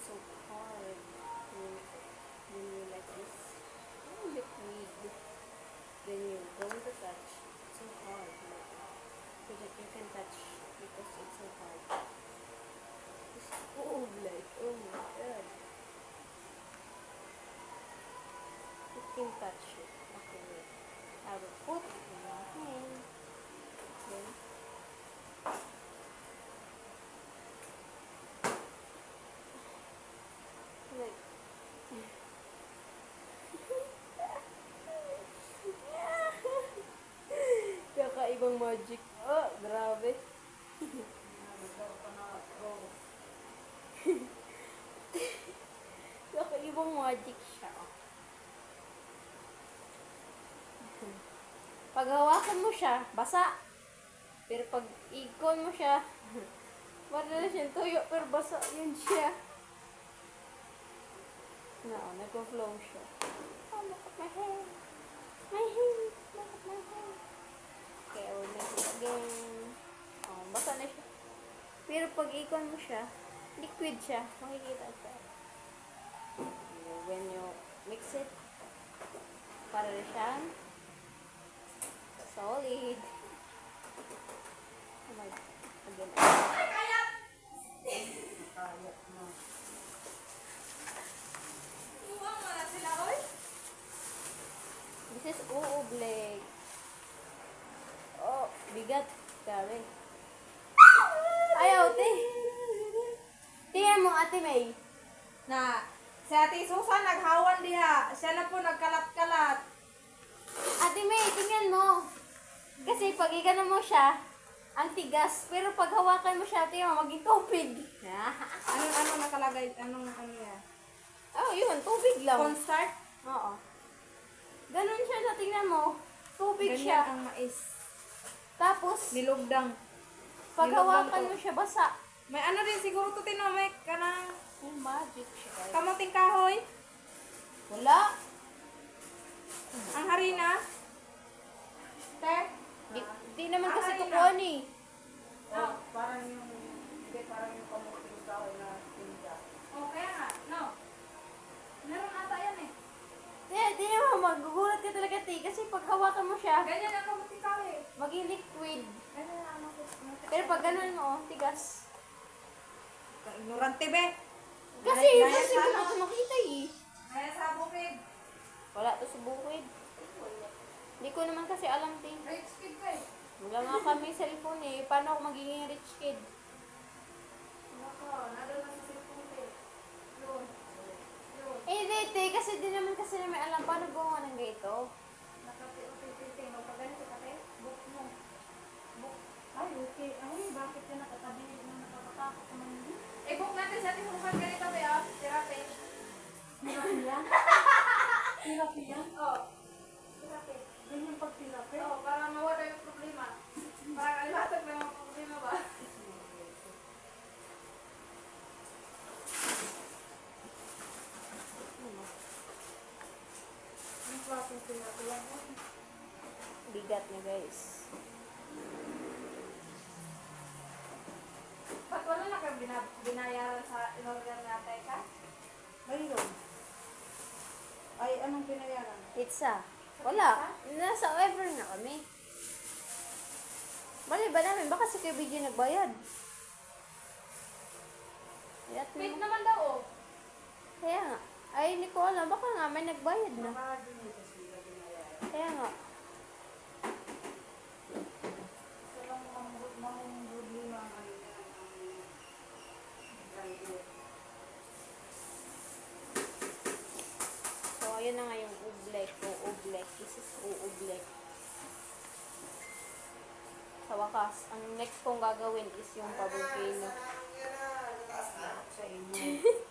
so hard when you like this. Oh, liquid. Then you go to touch. It's so hard. Like, you can touch because it's so hard. It's oh, like, oh my god. You can touch it. Okay, wait. I will put in my hand. Then, like, kakaibang magic. Oh, grabe. Kakaibang magic siya. Pag hawakan mo siya, basa. Pero pag ikon mo siya, para na siyang tuyo, pero basa yun siya. No, nag-flow siya. Oh, look at my hair. My hair. Look at my hair. Okay, I will make it again. Oh, basa na siya. Pero pag ikon mo siya, liquid siya. Makikita siya. When you mix it, para na siyang solid. Oh my God. Again. This is uoblek. Oh, bigat. Grabe. Ayaw, te. Tingnan mo, Ate May. Na, si Ate Susan naghawan diha. Siya na po nagkalat-kalat. Ate May, tingnan mo. Kasi pag igano mo siya, ang tigas. Pero pag hawakan mo siya, tingnan mo, maging tubig. Ano nakalagay? Ano yan? Oh, yun, tubig lang. Cornstarch? Oo. Ganun siya na, tingnan mo. Tubig Ganyan siya. ang mais. Tapos, Nilugdang. pag nilugdang hawakan to. mo siya, basa. May ano din siguro to tinomik ka ng Oh, magic siya. Guys. kamuting kahoy. Wala. Ang harina. Te? Di naman kasi Harina. tukuan eh. Oh, parang yung kamuting kahoy na tinda. Oh, kaya nga. No. Meron ata yan eh. Di naman, magugulat ka talaga, te. Kasi pag hawakan mo siya, Ganyan ang kamuting kahoy. maging liquid. Ganyan ang Pero pag ganun mo, oh, tigas. ignorante be. Kasi, Naya kasi sa ko ano? ito makita eh. Naya sa bukid. Wala to sa bukid. Hindi ko naman kasi alam, te. Rich kid ka eh. Wala nga kami cellphone eh. Paano ako magiging rich kid? Nako, nandun na sa cellphone eh. Yun. Yun. Eh, di, te. Kasi di naman kasi namin alam paano gumawa ng ganito. Nakati-uti-uti. Magpaganito ka te. Book mo. Book. Ay, okay. Ay, bakit ka nakatabi na nakakatakot naman yun? Eh, book natin sa ating mukhang ganito be, ah. Therapy. Therapy yan? Therapy yan? Oo. Therapy. Ganyan pag therapy? Oo, para mawala yung problema. Para kalimatag na yung problema ba? Ang klaseng therapy yan? Bigat niya, guys. Ba't wala na kang binayaran sa in-order natin ka? Mayroon. Ay, anong binayaran? Pizza. Wala. Nasa ever na kami. Bali ba namin? Baka si KBG nagbayad. Yat Wait mo. naman daw, oh. Kaya nga. Ay, hindi ko alam. Baka nga may nagbayad na. Baka din ito sila binayaran. Kaya nga. So, lang ang problema ang ano yan, ang driver. So, ayun na nga yung ublek. Ublek. This is ublek. Sa wakas, ang next kong gagawin is yung pavolcano. Sa inyo.